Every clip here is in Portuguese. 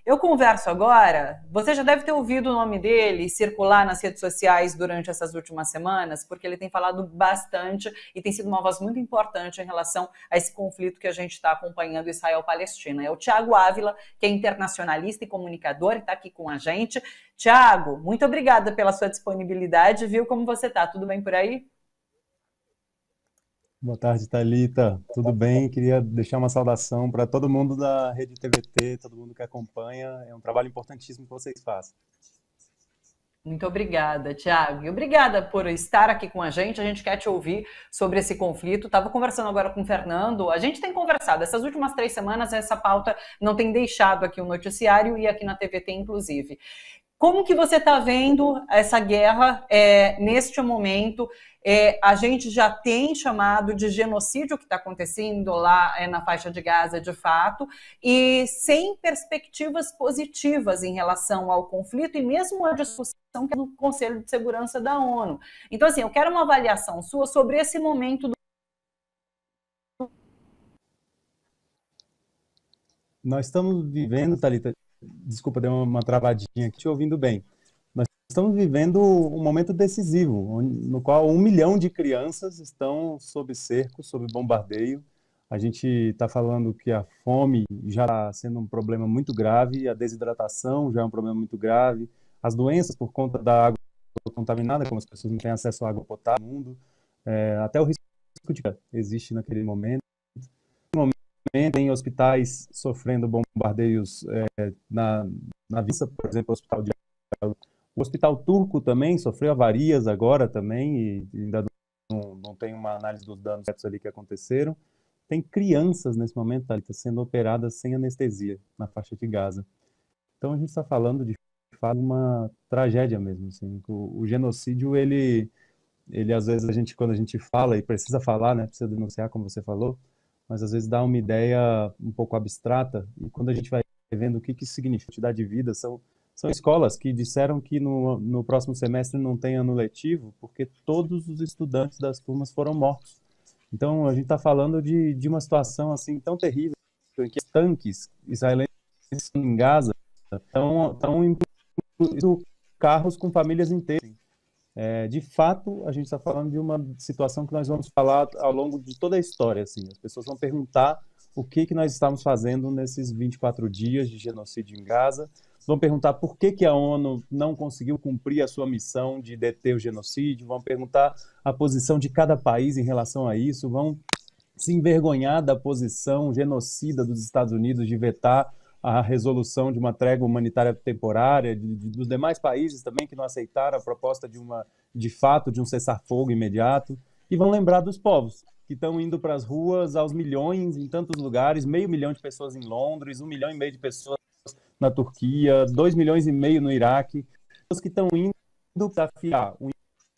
Eu converso agora, você já deve ter ouvido o nome dele circular nas redes sociais durante essas últimas semanas, porque ele tem falado bastante e tem sido uma voz muito importante em relação a esse conflito que a gente está acompanhando, Israel-Palestina. É o Tiago Ávila, que é internacionalista e comunicador, e está aqui com a gente. Tiago, muito obrigada pela sua disponibilidade, viu? Como você está? Tudo bem por aí? Boa tarde, Thalita. Tudo bem? Queria deixar uma saudação para todo mundo da Rede TVT, todo mundo que acompanha. É um trabalho importantíssimo que vocês fazem. Muito obrigada, Tiago. E obrigada por estar aqui com a gente. A gente quer te ouvir sobre esse conflito. Estava conversando agora com o Fernando. A gente tem conversado. Essas últimas 3 semanas, essa pauta não tem deixado aqui o noticiário e aqui na TVT, inclusive. Como que você está vendo essa guerra neste momento? A gente já tem chamado de genocídio o que está acontecendo lá na faixa de Gaza, de fato, e sem perspectivas positivas em relação ao conflito e mesmo a discussão que é no Conselho de Segurança da ONU. Então, assim, eu quero uma avaliação sua sobre esse momento. Nós estamos vivendo, Thalita, desculpa, deu uma travadinha aqui, te ouvindo bem. Nós estamos vivendo um momento decisivo, no qual 1 milhão de crianças estão sob cerco, sob bombardeio. A gente está falando que a fome já está sendo um problema muito grave, a desidratação já é um problema muito grave, as doenças por conta da água contaminada, como as pessoas não têm acesso à água potável no mundo, até o risco de existe naquele momento. Tem hospitais sofrendo bombardeios na vista, por exemplo, o hospital de o hospital turco também sofreu avarias agora também e ainda não tem uma análise dos danos ali que aconteceram. Tem crianças nesse momento, Thalita, sendo operadas sem anestesia na faixa de Gaza. Então a gente está falando de fato uma tragédia mesmo, assim. O genocídio ele às vezes quando a gente fala e precisa falar, né, precisa denunciar como você falou, mas às vezes dá uma ideia um pouco abstrata, e quando a gente vai vendo o que isso significa, quantidade de vida, são escolas que disseram que no próximo semestre não tem ano letivo, porque todos os estudantes das turmas foram mortos. Então a gente está falando de uma situação assim tão terrível, em que tanques israelenses em Gaza estão incluindo carros com famílias inteiras. De fato, a gente está falando de uma situação que nós vamos falar ao longo de toda a história. Assim. As pessoas vão perguntar o que nós estamos fazendo nesses 24 dias de genocídio em Gaza, vão perguntar por que a ONU não conseguiu cumprir a sua missão de deter o genocídio, vão perguntar a posição de cada país em relação a isso, vão se envergonhar da posição genocida dos Estados Unidos de vetar a resolução de uma trégua humanitária temporária, dos demais países também que não aceitaram a proposta de fato, de um cessar-fogo imediato, e vão lembrar dos povos que estão indo para as ruas aos milhões em tantos lugares, 500 mil de pessoas em Londres, 1,5 milhão de pessoas na Turquia, 2,5 milhões no Iraque, pessoas que estão indo desafiar um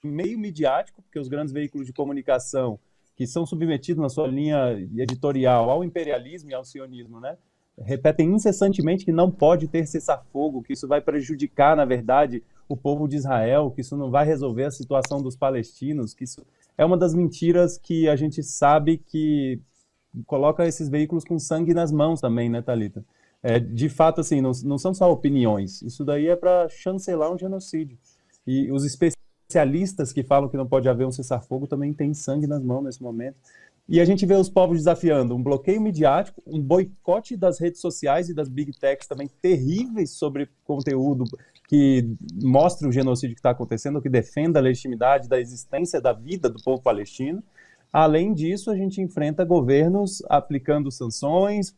meio midiático, porque os grandes veículos de comunicação que são submetidos na sua linha editorial ao imperialismo e ao sionismo, né? Repetem incessantemente que não pode ter cessar-fogo, que isso vai prejudicar, na verdade, o povo de Israel, que isso não vai resolver a situação dos palestinos, que isso é uma das mentiras que a gente sabe que coloca esses veículos com sangue nas mãos também, né, Thalita? De fato, assim, não são só opiniões, isso daí é para chancelar um genocídio. E os especialistas que falam que não pode haver um cessar-fogo também têm sangue nas mãos nesse momento. E a gente vê os povos desafiando um bloqueio midiático, um boicote das redes sociais e das big techs também terríveis sobre conteúdo que mostre o genocídio que está acontecendo, que defenda a legitimidade da existência da vida do povo palestino. Além disso, a gente enfrenta governos aplicando sanções,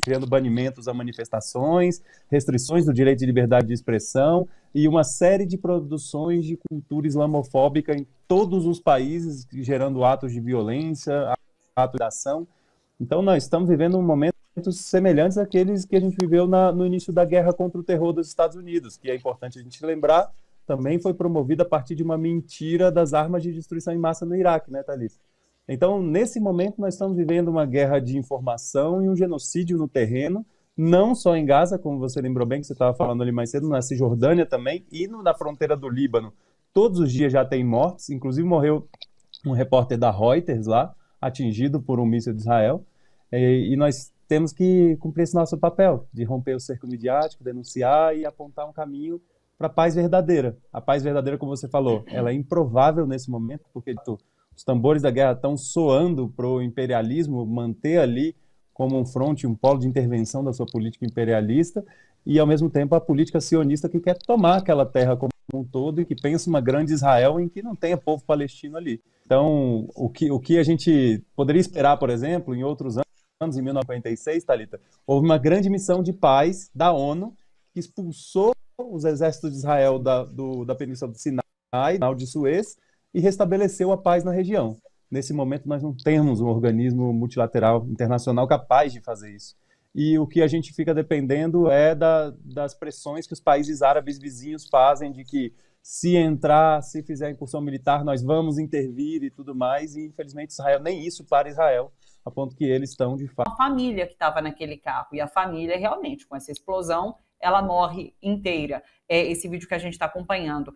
criando banimentos a manifestações, restrições do direito de liberdade de expressão e uma série de produções de cultura islamofóbica em todos os países, gerando atos de violência, atos de ação. Então, nós estamos vivendo momentos semelhantes àqueles que a gente viveu no início da guerra contra o terror dos Estados Unidos, que é importante a gente lembrar, também foi promovida a partir de uma mentira das armas de destruição em massa no Iraque, né, Thalita? Então, nesse momento, nós estamos vivendo uma guerra de informação e um genocídio no terreno, não só em Gaza, como você lembrou bem, que você estava falando ali mais cedo, na Cisjordânia também, e na fronteira do Líbano. Todos os dias já tem mortes, inclusive morreu um repórter da Reuters lá, atingido por um míssil de Israel, e nós temos que cumprir esse nosso papel, de romper o cerco midiático, denunciar e apontar um caminho para a paz verdadeira. A paz verdadeira, como você falou, ela é improvável nesse momento, porque os tambores da guerra estão soando para o imperialismo manter ali como um fronte, um polo de intervenção da sua política imperialista, e ao mesmo tempo a política sionista que quer tomar aquela terra como um todo e que pensa uma grande Israel em que não tenha povo palestino ali. Então, o que a gente poderia esperar, por exemplo, em outros anos, em 1946, Thalita, houve uma grande missão de paz da ONU que expulsou os exércitos de Israel da Península do Sinai, Canal de Suez, e restabeleceu a paz na região. Nesse momento, nós não temos um organismo multilateral internacional capaz de fazer isso. E o que a gente fica dependendo é das pressões que os países árabes vizinhos fazem de que se fizer incursão militar, nós vamos intervir e tudo mais, e infelizmente Israel, nem isso para Israel, a ponto que eles estão de fato... A família que estava naquele carro, e a família realmente, com essa explosão, ela morre inteira. Esse vídeo que a gente está acompanhando.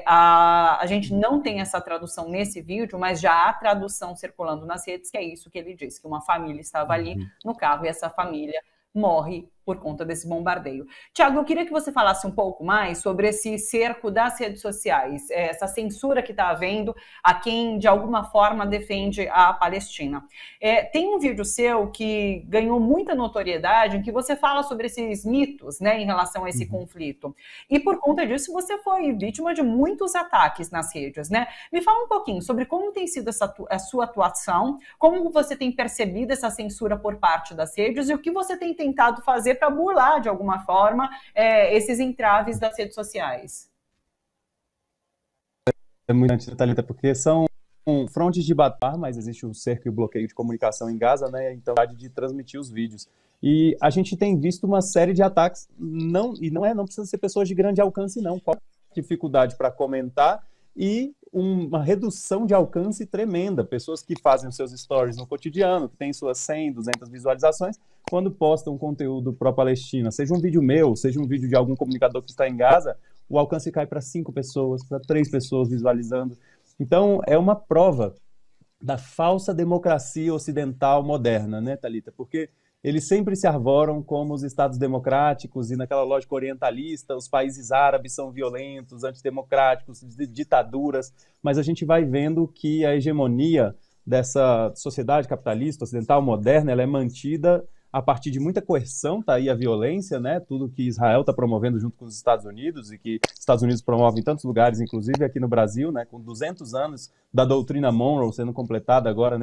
A gente não tem essa tradução nesse vídeo, mas já há tradução circulando nas redes, que é isso que ele disse, que uma família estava ali no carro e essa família morre por conta desse bombardeio. Tiago, eu queria que você falasse um pouco mais sobre esse cerco das redes sociais, essa censura que está havendo a quem, de alguma forma, defende a Palestina. Tem um vídeo seu que ganhou muita notoriedade, em que você fala sobre esses mitos, né, em relação a esse conflito. E, por conta disso, você foi vítima de muitos ataques nas redes, né? Me fala um pouquinho sobre como tem sido a sua atuação, como você tem percebido essa censura por parte das redes e o que você tem tentado fazer para burlar, de alguma forma, esses entraves das redes sociais. É muito importante, Thalita, porque são frontes de batalha, mas existe o cerco e o bloqueio de comunicação em Gaza, né? Então, de transmitir os vídeos. E a gente tem visto uma série de ataques, não precisa ser pessoas de grande alcance, não. Qual dificuldade para comentar e uma redução de alcance tremenda. Pessoas que fazem os seus stories no cotidiano, que têm suas 100, 200 visualizações, quando postam conteúdo pró-Palestina, seja um vídeo meu, seja um vídeo de algum comunicador que está em Gaza, o alcance cai para 5 pessoas, para 3 pessoas visualizando. Então, é uma prova da falsa democracia ocidental moderna, né, Thalita? Porque eles sempre se arvoram como os estados democráticos e naquela lógica orientalista, os países árabes são violentos, antidemocráticos, ditaduras, mas a gente vai vendo que a hegemonia dessa sociedade capitalista ocidental moderna, ela é mantida a partir de muita coerção, tá aí a violência, né? Tudo que Israel está promovendo junto com os Estados Unidos e que os Estados Unidos promovem em tantos lugares, inclusive aqui no Brasil, né? Com 200 anos da doutrina Monroe sendo completada agora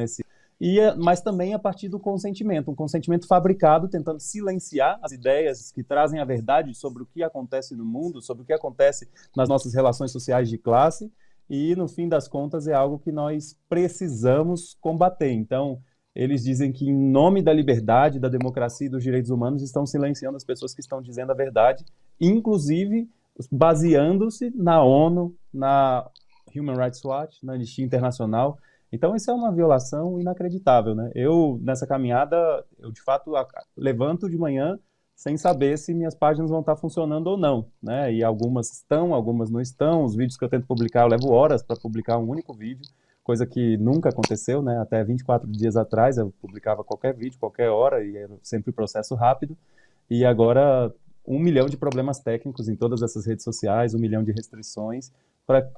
mas também a partir do consentimento, um consentimento fabricado, tentando silenciar as ideias que trazem a verdade sobre o que acontece no mundo, sobre o que acontece nas nossas relações sociais de classe, e no fim das contas é algo que nós precisamos combater. Então, eles dizem que, em nome da liberdade, da democracia e dos direitos humanos, estão silenciando as pessoas que estão dizendo a verdade, inclusive baseando-se na ONU, na Human Rights Watch, na Anistia Internacional. Então, isso é uma violação inacreditável, né? Eu, nessa caminhada, de fato, levanto de manhã sem saber se minhas páginas vão estar funcionando ou não, né? E algumas estão, algumas não estão. Os vídeos que eu tento publicar, eu levo horas para publicar um único vídeo, coisa que nunca aconteceu, né? Até 24 dias atrás eu publicava qualquer vídeo, qualquer hora, e era sempre processo rápido. E agora 1 milhão de problemas técnicos em todas essas redes sociais, 1 milhão de restrições,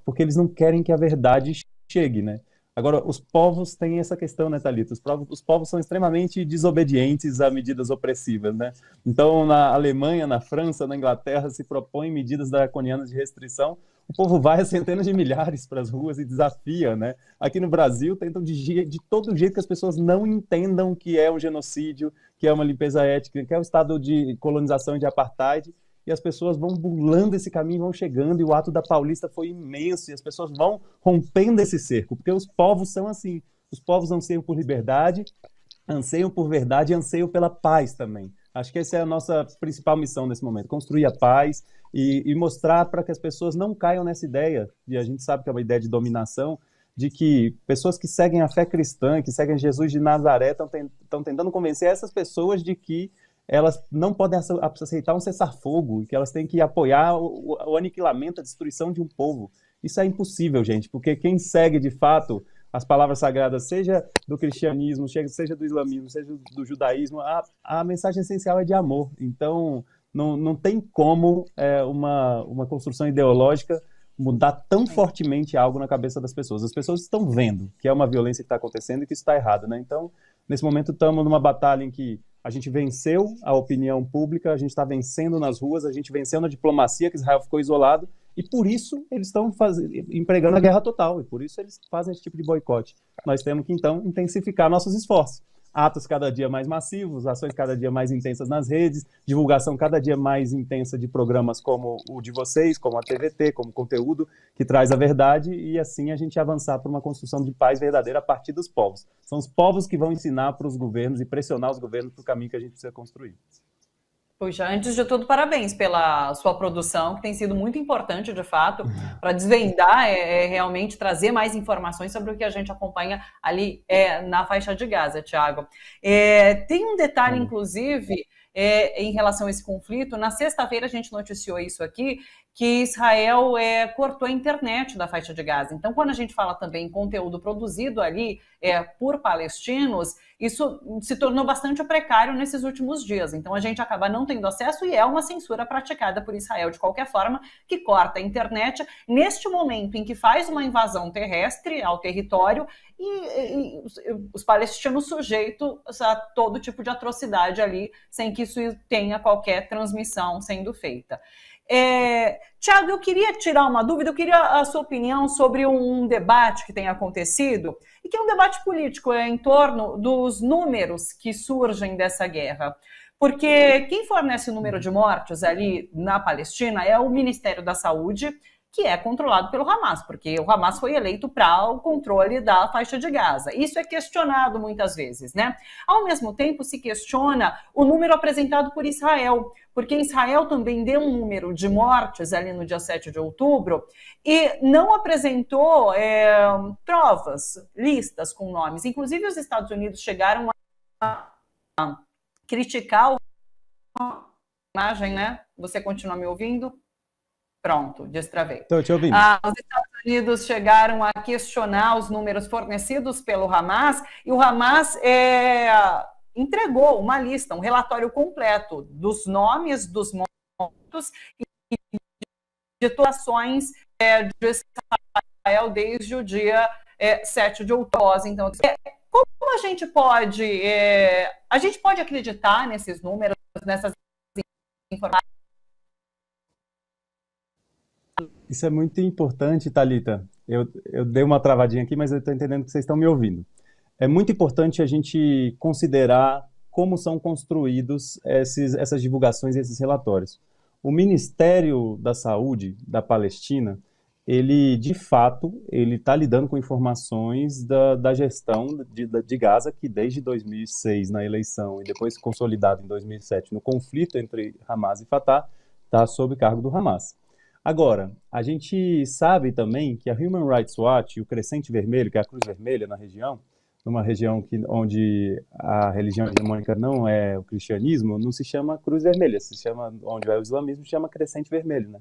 porque eles não querem que a verdade chegue, né? Agora, os povos têm essa questão, né, Thalita? Os povos são extremamente desobedientes a medidas opressivas, né? Então, na Alemanha, na França, na Inglaterra, se propõem medidas draconianas de restrição, o povo vai a centenas de milhares para as ruas e desafia, né? Aqui no Brasil, tentam de todo jeito que as pessoas não entendam que é um genocídio, que é uma limpeza étnica, que é o estado de colonização e de apartheid, e as pessoas vão burlando esse caminho, vão chegando, e o ato da Paulista foi imenso, e as pessoas vão rompendo esse cerco, porque os povos são assim, os povos anseiam por liberdade, anseiam por verdade e anseiam pela paz também. Acho que essa é a nossa principal missão nesse momento, construir a paz e mostrar para que as pessoas não caiam nessa ideia, e a gente sabe que é uma ideia de dominação, de que pessoas que seguem a fé cristã, que seguem Jesus de Nazaré, estão tentando convencer essas pessoas de que elas não podem aceitar um cessar-fogo, que elas têm que apoiar o aniquilamento, a destruição de um povo. Isso é impossível, gente, porque quem segue, de fato, as palavras sagradas, seja do cristianismo, seja do islamismo, seja do judaísmo, a mensagem essencial é de amor. Então, não tem como uma construção ideológica mudar tão fortemente algo na cabeça das pessoas. As pessoas estão vendo que é uma violência que está acontecendo e que isso está errado, né? Então, nesse momento, estamos numa batalha em que a gente venceu a opinião pública, a gente está vencendo nas ruas, a gente venceu na diplomacia, que Israel ficou isolado, e por isso eles estão empregando a guerra total, e por isso eles fazem esse tipo de boicote. Nós temos que, então, intensificar nossos esforços. Atos cada dia mais massivos, ações cada dia mais intensas nas redes, divulgação cada dia mais intensa de programas como o de vocês, como a TVT, como conteúdo que traz a verdade, e assim a gente avançar para uma construção de paz verdadeira a partir dos povos. São os povos que vão ensinar para os governos e pressionar os governos para o caminho que a gente precisa construir. Puxa, antes de tudo, parabéns pela sua produção, que tem sido muito importante, de fato, para desvendar, realmente trazer mais informações sobre o que a gente acompanha ali na faixa de Gaza, Thiago. Tem um detalhe, inclusive, em relação a esse conflito. Na sexta-feira a gente noticiou isso aqui, que Israel cortou a internet da faixa de Gaza. Então, quando a gente fala também em conteúdo produzido ali por palestinos, isso se tornou bastante precário nesses últimos dias. Então, a gente acaba não tendo acesso e é uma censura praticada por Israel, de qualquer forma, que corta a internet neste momento em que faz uma invasão terrestre ao território e os palestinos sujeitos a todo tipo de atrocidade ali, sem que isso tenha qualquer transmissão sendo feita. Thiago, eu queria tirar uma dúvida, eu queria a sua opinião sobre um debate que tem acontecido, e que é um debate político em torno dos números que surgem dessa guerra. Porque quem fornece o número de mortes ali na Palestina é o Ministério da Saúde, que é controlado pelo Hamas, porque o Hamas foi eleito para o controle da faixa de Gaza. Isso é questionado muitas vezes, né? Ao mesmo tempo, se questiona o número apresentado por Israel, porque Israel também deu um número de mortes ali no dia 7 de outubro e não apresentou provas, listas com nomes. Inclusive, os Estados Unidos chegaram a criticar a imagem, né? Você continua me ouvindo? Pronto, destravei. Estou te ouvindo. Os Estados Unidos chegaram a questionar os números fornecidos pelo Hamas, e o Hamas entregou uma lista, um relatório completo dos nomes dos mortos e de ações de Israel desde o dia 7 de outubro. Então, como a gente pode acreditar nesses números, nessas informações? Isso é muito importante, Thalita. Eu dei uma travadinha aqui, mas eu estou entendendo que vocês estão me ouvindo. É muito importante a gente considerar como são construídos essas divulgações e esses relatórios. O Ministério da Saúde da Palestina, ele, de fato, ele está lidando com informações da gestão de Gaza, que desde 2006, na eleição, e depois consolidado em 2007, no conflito entre Hamas e Fatah, está sob cargo do Hamas. Agora, a gente sabe também que a Human Rights Watch e o Crescente Vermelho, que é a Cruz Vermelha na região, numa região onde a religião hegemônica não é o cristianismo, não se chama Cruz Vermelha, se chama, onde é o islamismo, se chama Crescente Vermelho, né?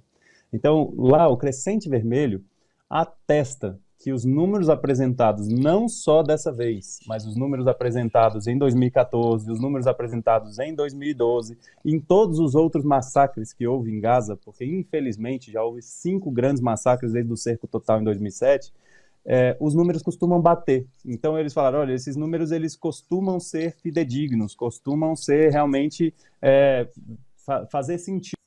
Então, lá, o Crescente Vermelho atesta que os números apresentados, não só dessa vez, mas os números apresentados em 2014, os números apresentados em 2012, e em todos os outros massacres que houve em Gaza, porque infelizmente já houve 5 grandes massacres desde o cerco total em 2007, os números costumam bater. Então eles falaram, olha, esses números eles costumam ser fidedignos, costumam ser realmente fazer sentido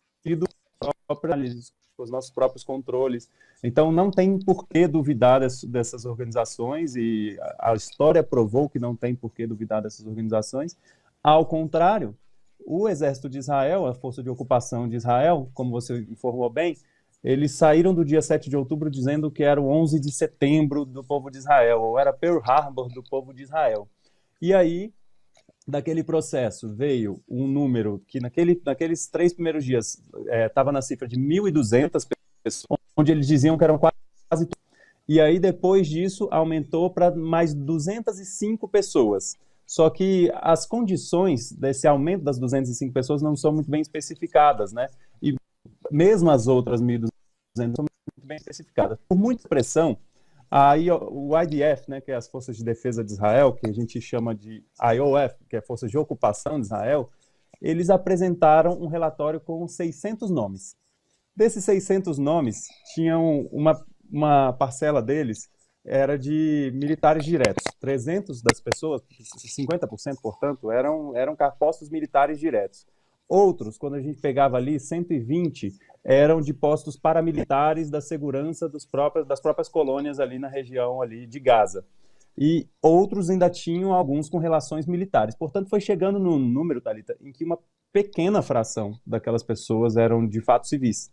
com os nossos próprios controles. Então, não tem por que duvidar dessas organizações, e a história provou que não tem por que duvidar dessas organizações. Ao contrário, o exército de Israel, a força de ocupação de Israel, como você informou bem, eles saíram do dia 7 de outubro dizendo que era o 11 de setembro do povo de Israel, ou era Pearl Harbor do povo de Israel. E aí, daquele processo veio um número que naqueles 3 primeiros dias estava na cifra de 1.200 pessoas, onde eles diziam que eram quase. E aí depois disso aumentou para mais 205 pessoas. Só que as condições desse aumento das 205 pessoas não são muito bem especificadas, né? E mesmo as outras 1.200 são muito bem especificadas. Por muita pressão, O IDF, né, que é as Forças de Defesa de Israel, que a gente chama de IOF, que é Forças de Ocupação de Israel, eles apresentaram um relatório com 600 nomes. Desses 600 nomes, tinham uma parcela deles era de militares diretos. 300 das pessoas, 50%, portanto, eram postos militares diretos. Outros, quando a gente pegava ali, 120 eram de postos paramilitares da segurança das próprias colônias ali na região ali de Gaza. E outros ainda tinham alguns com relações militares. Portanto, foi chegando num número, Thalita, em que uma pequena fração daquelas pessoas eram de fato civis.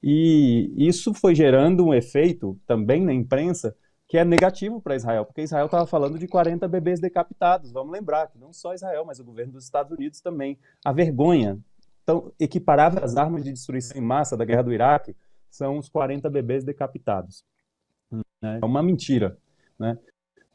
E isso foi gerando um efeito também na imprensa que é negativo para Israel, porque Israel estava falando de 40 bebês decapitados. Vamos lembrar que não só Israel, mas o governo dos Estados Unidos também. A vergonha, então, equiparável às armas de destruição em massa da guerra do Iraque, são os 40 bebês decapitados. É uma mentira, né?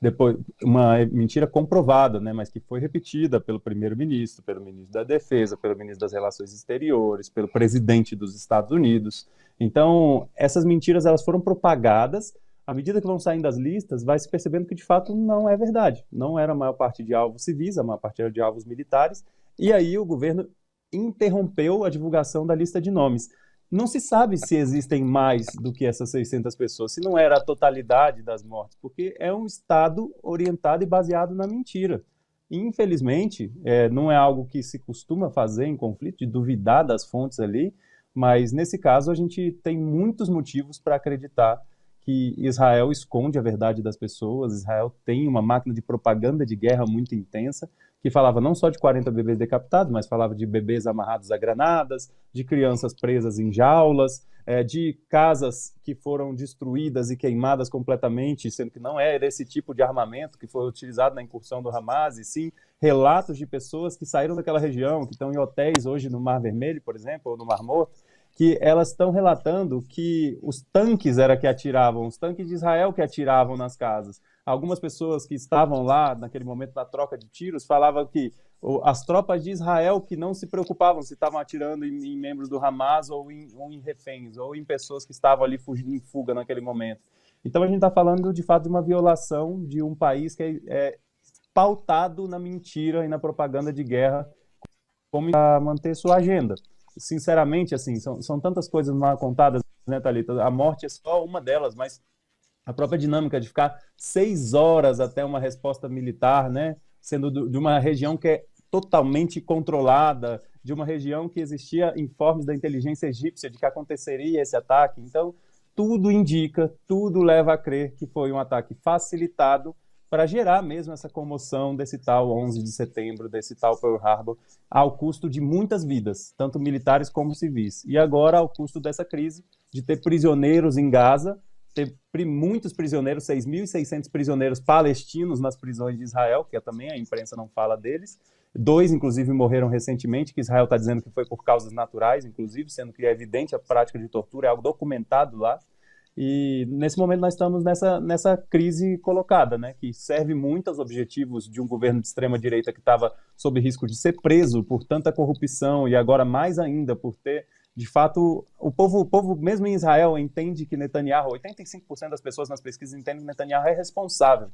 Depois, uma mentira comprovada, né, mas que foi repetida pelo primeiro-ministro, pelo ministro da Defesa, pelo ministro das Relações Exteriores, pelo presidente dos Estados Unidos. Então, essas mentiras elas foram propagadas. À medida que vão saindo das listas, vai se percebendo que, de fato, não é verdade. Não era a maior parte de alvos civis, a maior parte era de alvos militares. E aí o governo interrompeu a divulgação da lista de nomes. Não se sabe se existem mais do que essas 600 pessoas, se não era a totalidade das mortes, porque é um Estado orientado e baseado na mentira. Infelizmente, não é algo que se costuma fazer em conflito, de duvidar das fontes ali, mas nesse caso a gente tem muitos motivos para acreditar que Israel esconde a verdade das pessoas. Israel tem uma máquina de propaganda de guerra muito intensa, que falava não só de 40 bebês decapitados, mas falava de bebês amarrados a granadas, de crianças presas em jaulas, de casas que foram destruídas e queimadas completamente, sendo que não era esse tipo de armamento que foi utilizado na incursão do Hamas, e sim relatos de pessoas que saíram daquela região, que estão em hotéis hoje no Mar Vermelho, por exemplo, ou no Mar Morto, que elas estão relatando que os tanques era que atiravam, os tanques de Israel que atiravam nas casas. Algumas pessoas que estavam lá naquele momento da troca de tiros falavam que as tropas de Israel que não se preocupavam se estavam atirando em membros do Hamas ou em reféns, ou em pessoas que estavam ali fugindo em fuga naquele momento. Então a gente está falando de fato de uma violação de um país que é pautado na mentira e na propaganda de guerra como para manter sua agenda. Sinceramente, assim, são tantas coisas mal contadas, né, Thalita? A morte é só uma delas, mas a própria dinâmica de ficar 6 horas até uma resposta militar, né, sendo de uma região que é totalmente controlada, de uma região que existia informes da inteligência egípcia de que aconteceria esse ataque. Então, tudo indica, tudo leva a crer que foi um ataque facilitado para gerar mesmo essa comoção desse tal 11 de setembro, desse tal Pearl Harbor, ao custo de muitas vidas, tanto militares como civis. E agora ao custo dessa crise, de ter prisioneiros em Gaza, ter muitos prisioneiros, 6.600 prisioneiros palestinos nas prisões de Israel, que também a imprensa não fala deles. 2, inclusive, morreram recentemente, que Israel está dizendo que foi por causas naturais, inclusive, sendo que é evidente a prática de tortura, é algo documentado lá. E nesse momento nós estamos nessa crise colocada, né, que serve muito aos objetivos de um governo de extrema-direita que estava sob risco de ser preso por tanta corrupção e agora mais ainda por ter, de fato, o povo mesmo em Israel entende que Netanyahu, 85% das pessoas nas pesquisas entendem que Netanyahu é responsável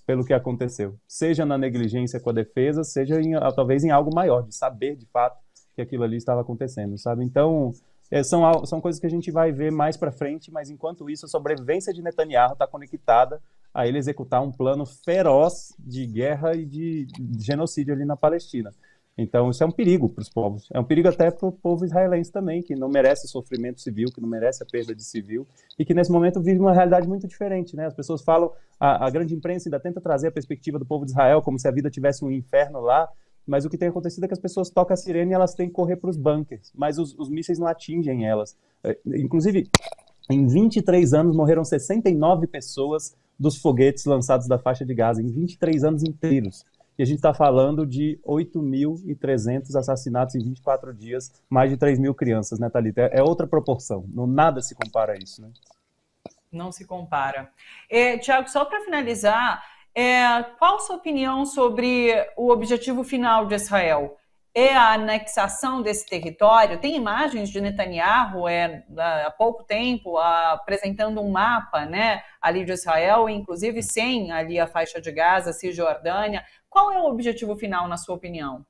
pelo que aconteceu, seja na negligência com a defesa, seja talvez em algo maior, de saber de fato que aquilo ali estava acontecendo, sabe? Então, são coisas que a gente vai ver mais para frente, mas enquanto isso, a sobrevivência de Netanyahu está conectada a ele executar um plano feroz de guerra e de genocídio ali na Palestina. Então, isso é um perigo para os povos. É um perigo até para o povo israelense também, que não merece sofrimento civil, que não merece a perda de civil, e que nesse momento vive uma realidade muito diferente, né? As pessoas falam, a grande imprensa ainda tenta trazer a perspectiva do povo de Israel como se a vida tivesse um inferno lá, mas o que tem acontecido é que as pessoas tocam a sirene e elas têm que correr para os bunkers, mas os mísseis não atingem elas. Inclusive, em 23 anos morreram 69 pessoas dos foguetes lançados da faixa de Gaza, em 23 anos inteiros. E a gente está falando de 8.300 assassinatos em 24 dias, mais de 3.000 crianças, né, Thalita? É outra proporção, nada se compara a isso, né? Não se compara. Tiago, só para finalizar, qual a sua opinião sobre o objetivo final de Israel? e a anexação desse território. Tem imagens de Netanyahu há pouco tempo apresentando um mapa, né, ali de Israel, inclusive sem ali a faixa de Gaza, Cisjordânia. Qual é o objetivo final, na sua opinião?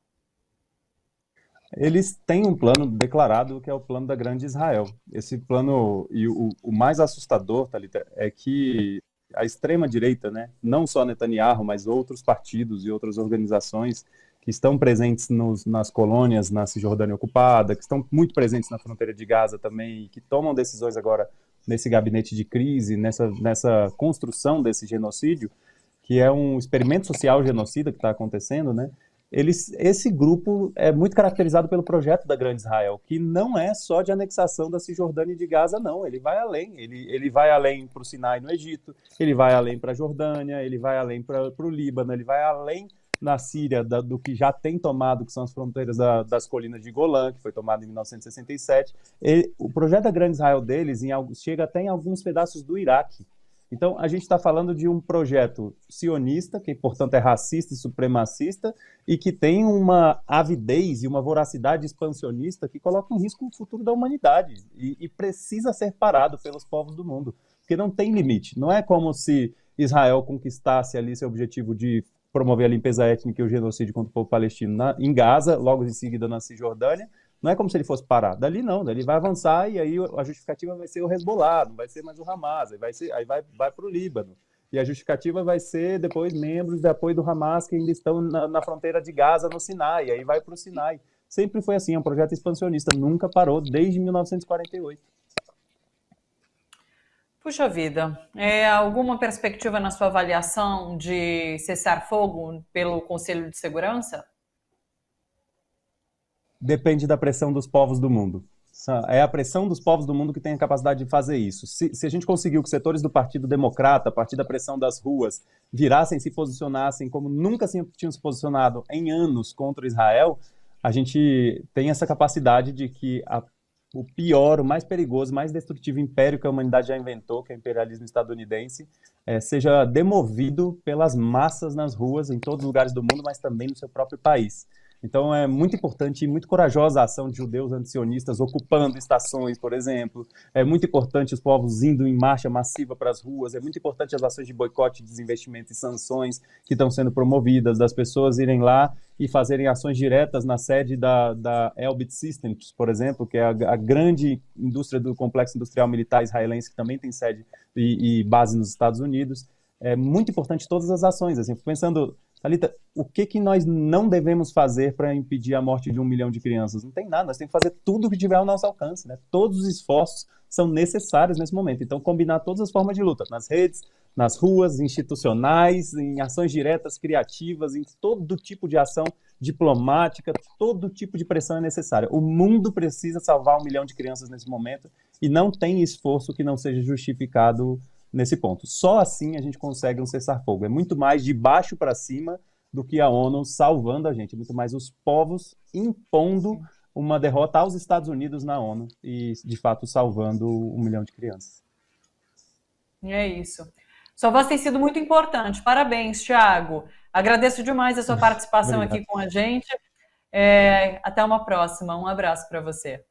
Eles têm um plano declarado, que é o plano da Grande Israel. Esse plano, e o mais assustador, Thalita, é que a extrema-direita, né, não só Netanyahu, mas outros partidos e outras organizações que estão presentes nas colônias, na Cisjordânia ocupada, que estão muito presentes na fronteira de Gaza também, e que tomam decisões agora nesse gabinete de crise, nessa construção desse genocídio, que é um experimento social genocida que está acontecendo, né? Esse grupo é muito caracterizado pelo projeto da Grande Israel, que não é só de anexação da Cisjordânia e de Gaza, não. Ele vai além. Ele vai além para o Sinai, no Egito, ele vai além para a Jordânia, ele vai além para o Líbano, ele vai além na Síria do que já tem tomado, que são as fronteiras das colinas de Golã, que foi tomado em 1967. O projeto da Grande Israel deles chega até em alguns pedaços do Iraque. Então, a gente está falando de um projeto sionista, que, portanto, é racista e supremacista, e que tem uma avidez e uma voracidade expansionista que coloca em risco o futuro da humanidade e precisa ser parado pelos povos do mundo, porque não tem limite. Não é como se Israel conquistasse ali seu objetivo de promover a limpeza étnica e o genocídio contra o povo palestino em Gaza, logo em seguida na Cisjordânia. Não é como se ele fosse parar. Dali não, dali vai avançar e aí a justificativa vai ser o Hezbollah, não vai ser mais o Hamas, aí vai para o Líbano. E a justificativa vai ser depois membros de apoio do Hamas que ainda estão na fronteira de Gaza, no Sinai, aí vai para o Sinai. Sempre foi assim, é um projeto expansionista, nunca parou desde 1948. Puxa vida, alguma perspectiva na sua avaliação de cessar fogo pelo Conselho de Segurança? Depende da pressão dos povos do mundo. É a pressão dos povos do mundo que tem a capacidade de fazer isso. Se a gente conseguiu que setores do Partido Democrata, a partir da pressão das ruas, virassem, se posicionassem como nunca tinham se posicionado em anos contra Israel, a gente tem essa capacidade de que o pior, o mais perigoso, o mais destrutivo império que a humanidade já inventou, que é o imperialismo estadunidense, seja demovido pelas massas nas ruas, em todos os lugares do mundo, mas também no seu próprio país. Então é muito importante e muito corajosa a ação de judeus antisionistas ocupando estações, por exemplo. É muito importante os povos indo em marcha massiva para as ruas. É muito importante as ações de boicote, desinvestimento e sanções que estão sendo promovidas, das pessoas irem lá e fazerem ações diretas na sede da Elbit Systems, por exemplo, que é a grande indústria do complexo industrial militar israelense, que também tem sede e base nos Estados Unidos. É muito importante todas as ações. Assim, pensando, Thalita, o que nós não devemos fazer para impedir a morte de 1 milhão de crianças? Não tem nada, nós temos que fazer tudo o que tiver ao nosso alcance, né? Todos os esforços são necessários nesse momento. Então, combinar todas as formas de luta, nas redes, nas ruas, institucionais, em ações diretas, criativas, em todo tipo de ação diplomática, todo tipo de pressão é necessária. O mundo precisa salvar 1 milhão de crianças nesse momento e não tem esforço que não seja justificado nesse ponto. Só assim a gente consegue um cessar-fogo. É muito mais de baixo para cima do que a ONU salvando a gente. É muito mais os povos impondo uma derrota aos Estados Unidos na ONU e, de fato, salvando 1 milhão de crianças. É isso. Sua voz tem sido muito importante. Parabéns, Thiago. Agradeço demais a sua participação aqui com a gente. Até uma próxima. Um abraço para você.